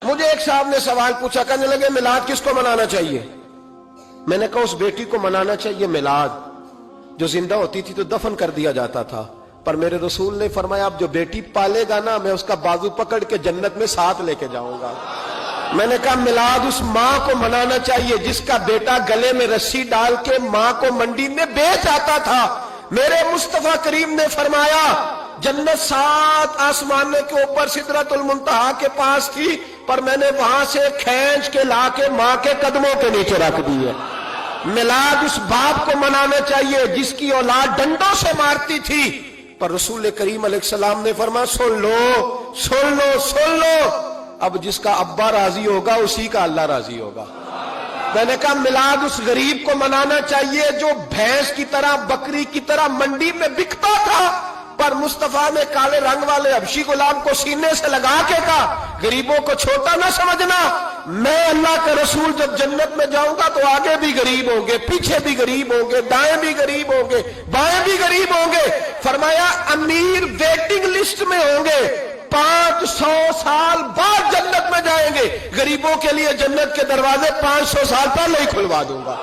مجھے ایک صاحب نے سوال پوچھا، کہنے لگے میلاد کس کو منانا چاہیے؟ میں نے کہا اس بیٹی کو منانا چاہیے میلاد جو زندہ ہوتی تھی تو دفن کر دیا جاتا تھا، پر میرے رسول نے فرمایا اب جو بیٹی پالے گا نا میں اس کا بازو پکڑ کے جنت میں ساتھ لے کے جاؤں گا۔ میں نے کہا میلاد اس ماں کو منانا چاہیے جس کا بیٹا گلے میں رسی ڈال کے ماں کو منڈی میں بیچ آتا تھا۔ میرے مصطفیٰ کریم نے فرمایا جنت 7 آسمانوں کے اوپر سدرۃ المنتہا کے پاس تھی، پر میں نے وہاں سے کھینچ کے لا کے ماں کے قدموں کے نیچے رکھ دی ہے۔ میلاد اس باپ کو منانا چاہیے جس کی اولاد ڈنڈوں سے مارتی تھی، پر رسول کریم علیہ السلام نے فرمایا سن لو سن لو سن لو، اب جس کا ابا راضی ہوگا اسی کا اللہ راضی ہوگا۔ میں نے کہا میلاد اس غریب کو منانا چاہیے جو بھینس کی طرح بکری کی طرح منڈی میں بکتا تھا، پر مصطفیٰ نے کالے رنگ والے حبشی غلام کو سینے سے لگا کے کہا غریبوں کو چھوٹا نہ سمجھنا، میں اللہ کا رسول جب جنت میں جاؤں گا تو آگے بھی غریب ہوں گے، پیچھے بھی غریب ہوں گے، دائیں بھی غریب ہوں گے، بائیں بھی غریب ہوں گے۔ فرمایا امیر ویٹنگ لسٹ میں ہوں گے، 500 سال بعد جنت میں جائیں گے، غریبوں کے لیے جنت کے دروازے 500 سال پہلے ہی کھلوا دوں گا۔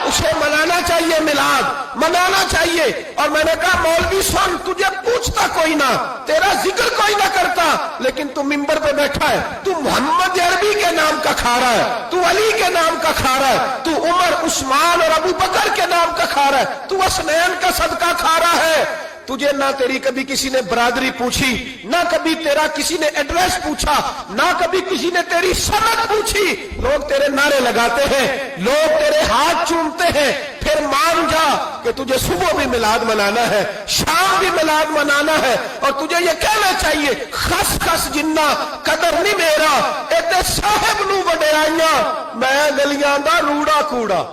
اسے منانا چاہیے، میلاد منانا چاہیے۔ اور میں نے کہا مولوی سن، تجھے پوچھتا کوئی نہ، تیرا ذکر کوئی نہ کرتا، لیکن تو ممبر پہ بیٹھا ہے، تو محمد عربی کے نام کا کھا رہا ہے، تو علی کے نام کا کھا رہا ہے، تو عمر عثمان اور ابو بکر کے نام کا کھا رہا ہے، تو حسنین کا صدقہ کھا رہا ہے۔ تجھے نہ تیری کبھی کسی نے برادری پوچھی، نہ کبھی تیرا کسی نے ایڈریس پوچھا، نہ کبھی کسی نے تیری سند پوچھی، لوگ تیرے نعرے لگاتے ہیں، لوگ تیرے ہاتھ چومتے ہیں۔ پھر مان جا کہ تجھے صبح بھی میلاد منانا ہے، شام بھی میلاد منانا ہے، اور تجھے یہ کہنا چاہیے خس خس جنہ قدر نہیں میرا ایتے صاحب نو وڈیائیاں، میں گلیاں دا روڑا کوڑا،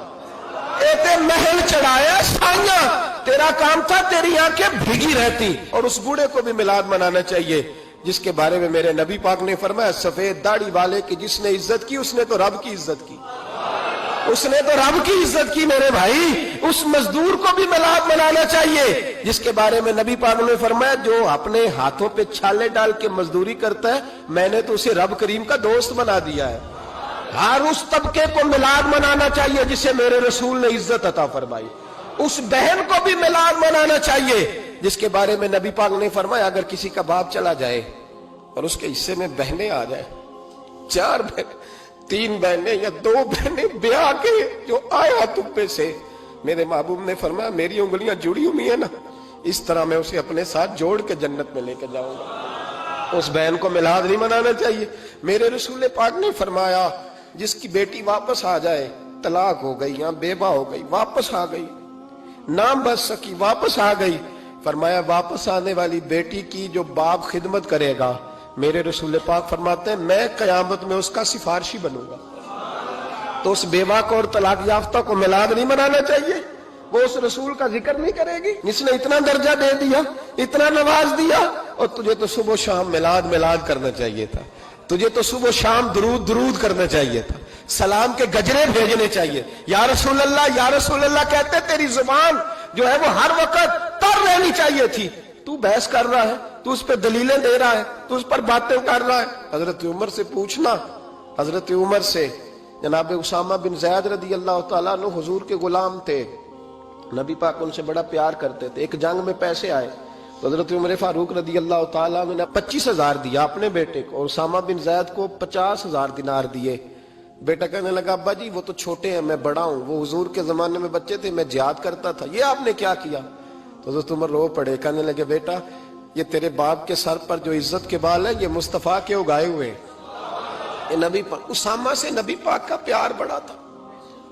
ایتے محل چڑھایا سائیاں، تیرا کام تھا تیری آنکھیں بھیگی رہتی۔ اور اس بوڑھے کو بھی میلاد منانا چاہیے جس کے بارے میں میرے نبی پاک نے فرمایا سفید داڑھی والے کی جس نے عزت کی اس نے تو رب کی عزت کی، اس نے تو رب کی عزت کی میرے بھائی۔ اس مزدور کو بھی میلاد منانا چاہیے جس کے بارے میں نبی پاک نے فرمایا جو اپنے ہاتھوں پہ چھالے ڈال کے مزدوری کرتا ہے میں نے تو اسے رب کریم کا دوست بنا دیا ہے۔ ہر اس طبقے کو میلاد منانا چاہیے جسے میرے رسول نے عزت عطا فرمائی۔ اس بہن کو بھی میلاد منانا چاہیے جس کے بارے میں نبی پاک نے فرمایا اگر کسی کا باپ چلا جائے اور اس کے حصے میں بہنیں آ جائیں، 4 بہنیں، 3 بہنیں یا 2 بہنیں بیاہ کے جو آیا تپے سے، میرے محبوب نے فرمایا میری انگلیاں جڑی ہوئی ہیں نا، اس طرح میں اسے اپنے ساتھ جوڑ کے جنت میں لے کے جاؤں گا۔ اس بہن کو میلاد نہیں منانا چاہیے۔ میرے رسول پاک نے فرمایا جس کی بیٹی واپس آ جائے، طلاق ہو گئی یا بیوہ ہو گئی، واپس آ گئی، نام بچ سکی، واپس آ گئی، فرمایا واپس آنے والی بیٹی کی جو باپ خدمت کرے گا، میرے رسول پاک فرماتے ہیں میں قیامت میں اس کا سفارشی بنوں گا۔ تو اس بیوہ کو اور طلاق یافتہ کو میلاد نہیں منانا چاہیے، وہ اس رسول کا ذکر نہیں کرے گی جس نے اتنا درجہ دے دیا، اتنا نواز دیا۔ اور تجھے تو صبح و شام میلاد میلاد کرنا چاہیے تھا، تجھے تو صبح و شام درود درود کرنا چاہیے تھا، سلام کے گجرے بھیجنے چاہیے، یا رسول اللہ کہتے تیری زبان جو ہے وہ ہر وقت تر رہنی چاہیے تھی، تو بحث کر رہا ہے، تو اس پہ دلیلیں دے رہا ہے، تو اس پر باتیں کر رہا ہے۔ حضرت عمر سے پوچھنا، حضرت عمر سے، جناب اسامہ بن زید رضی اللہ تعالیٰ عنہ حضور کے غلام تھے، نبی پاک ان سے بڑا پیار کرتے تھے۔ ایک جنگ میں پیسے آئے تو حضرت عمر فاروق رضی اللہ تعالیٰ عنہ نے 25,000 دیا اپنے بیٹے کو، اور اسامہ بن زید کو 50,000 دینار دیے۔ بیٹا کہنے لگا ابا جی وہ تو چھوٹے ہیں میں بڑا ہوں، وہ حضور کے زمانے میں بچے تھے میں جہاد کرتا تھا، یہ آپ نے کیا کیا؟ تو حضرت عمر رو پڑے، کہنے لگے بیٹا یہ تیرے باپ کے سر پر جو عزت کے بال ہیں یہ مصطفیٰ کے اگائے ہوئے ہیں۔ یہ نبی پاک، اسامہ سے نبی پاک کا پیار بڑا تھا،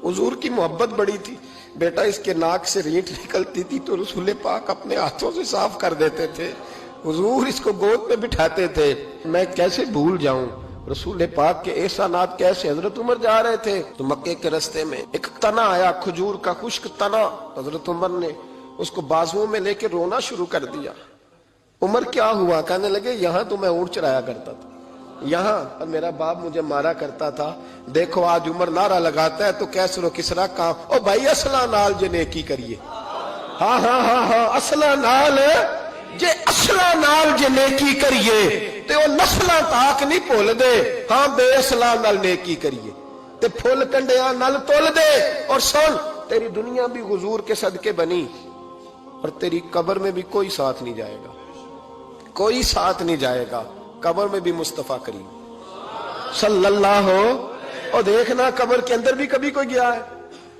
حضور کی محبت بڑی تھی۔ بیٹا اس کے ناک سے ریٹ نکلتی تھی تو رسول پاک اپنے ہاتھوں سے صاف کر دیتے تھے، حضور اس کو گود میں بٹھاتے تھے، میں کیسے بھول جاؤں رسول پاک کے احسانات کیسے۔ حضرت عمر جا رہے تھے تو مکے کے رستے میں ایک تنا آیا، کھجور کا خشک تنا، حضرت عمر نے اس کو بازوؤں میں لے کے رونا شروع کر دیا۔ عمر کیا ہوا؟ کہنے لگے یہاں تو میں اونٹ چرایا کرتا تھا، یہاں اور میرا باپ مجھے مارا کرتا تھا، دیکھو آج عمر نعرہ لگاتا ہے تو کیسر و کسرا کام، او بھائی اصلہ نال جے نیکی کریے، ہاں اصلہ نال جے اصلہ نال جے نیکی کریے تے وہ نسلاں تاک نہیں بھول دے ہاں بے اصلاں نال نیکی کریے تے پھل کنڈیاں نال تول دے اور سن تیری دنیا بھی حضور کے صدقے بنی اور تیری قبر میں بھی کوئی ساتھ نہیں جائے گا, کوئی ساتھ نہیں جائے گا, قبر میں بھی مصطفیٰ کریم صلی اللہ ہو. اور دیکھنا قبر کے اندر بھی کبھی کوئی گیا ہے؟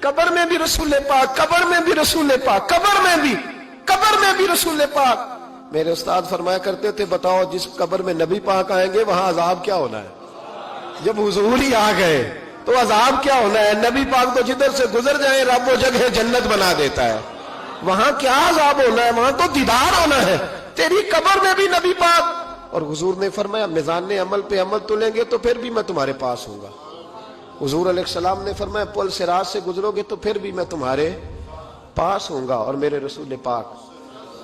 قبر میں بھی رسول پاک, قبر میں بھی رسول پاک, قبر میں بھی رسول پاک. میرے استاد فرمایا کرتے تھے بتاؤ جس قبر میں نبی پاک آئیں گے وہاں عذاب کیا ہونا ہے؟ جب حضور ہی آ گئے تو عذاب کیا ہونا ہے؟ نبی پاک تو جدھر سے گزر جائیں رب وہ جگہ جنت بنا دیتا ہے, وہاں کیا عذاب ہونا ہے؟ وہاں تو دیدار ہونا ہے. تیری قبر میں بھی نبی پاک. اور حضور نے فرمایا میزان عمل پہ عمل تلیں گے تو پھر بھی میں تمہارے پاس ہوں گا. حضور علیہ السلام نے فرمایا پل صراط سے گزرو گے تو پھر بھی میں تمہارے پاس ہوں گا. اور میرے رسول پاک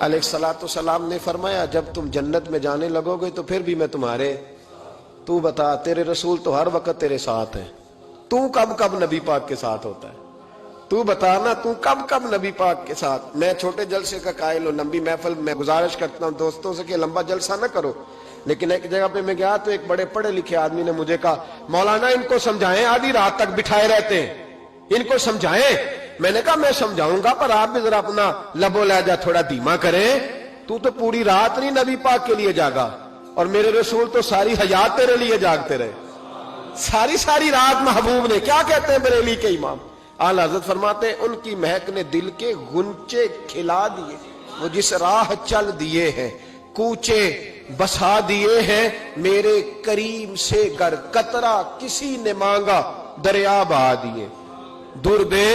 علیہ الصلوۃ والسلام نے فرمایا جب تم جنت میں جانے لگو گے تو پھر بھی میں تمہارے. تو بتا تیرے رسول تو ہر وقت تیرے ساتھ ہیں, تو کب کب نبی پاک کے ساتھ ہوتا ہے؟ تو بتانا تو کب کب نبی پاک کے ساتھ؟ میں چھوٹے جلسے کا قائل ہوں, لمبی محفل میں گزارش کرتا ہوں دوستوں سے کہ لمبا جلسہ نہ کرو, لیکن ایک جگہ پہ میں گیا تو ایک بڑے پڑھے لکھے آدمی نے مجھے کہا مولانا ان کو سمجھائیں, آدھی رات تک بٹھائے رہتے ہیں, ان کو سمجھائیں. میں نے کہا میں سمجھاؤں گا پر آپ بھی ذرا اپنا لب و لہجہ تھوڑا دھیما کریں. تو پوری رات نہیں نبی پاک کے لیے جاگا اور میرے رسول تو ساری حیات تیرے لیے جاگتے رہے, ساری رات محبوب نے. کیا کہتے ہیں بریلی کے امام اعلی حضرت فرماتے ہیں ان کی مہک نے دل کے غنچے کھلا دیے, وہ جس راہ چل دیے ہیں کوچے بسا دیے ہیں, میرے کریم سے گر قطرہ کسی نے مانگا دریا بہا دیے, دربے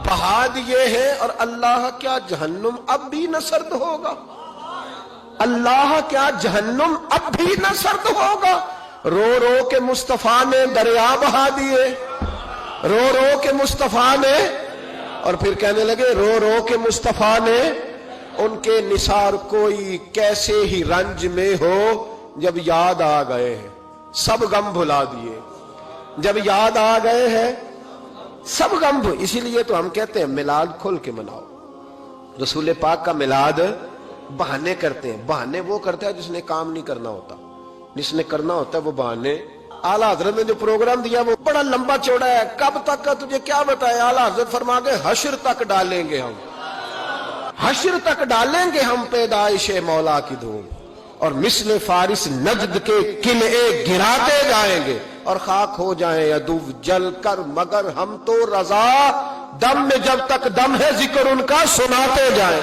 بہا دیے ہیں. اور اللہ کیا جہنم اب بھی نہ سرد ہوگا؟ اللہ کیا جہنم اب بھی نہ سرد ہوگا؟ رو رو کے مصطفیٰ نے دریا بہا دیے, رو رو کے مصطفیٰ نے. اور پھر کہنے لگے رو رو کے مصطفیٰ نے ان کے نثار کوئی کیسے ہی رنج میں ہو جب یاد آ گئے ہیں سب غم بھلا دیے, جب یاد آ گئے ہیں سب غم. اسی لیے تو ہم کہتے ہیں میلاد کھل کے مناؤ. رسول پاک کا میلاد بہانے کرتے ہیں, بہانے وہ کرتا ہے جس نے کام نہیں کرنا ہوتا, جس نے کرنا ہوتا ہے وہ بہانے. اعلیٰ حضرت نے جو پروگرام دیا وہ بڑا لمبا چوڑا ہے, کب تک کا تجھے کیا بتائے. اعلیٰ حضرت فرما گئے حشر تک ڈالیں گے ہم, حشر تک ڈالیں گے ہم پیدائش مولا کی دھوم, اور مثل فارس نجد کے قلعے گراتے جائیں گے اور خاک ہو جائیں عدو جل کر, مگر ہم تو رضا دم میں جب تک دم ہے ذکر ان کا سناتے جائیں.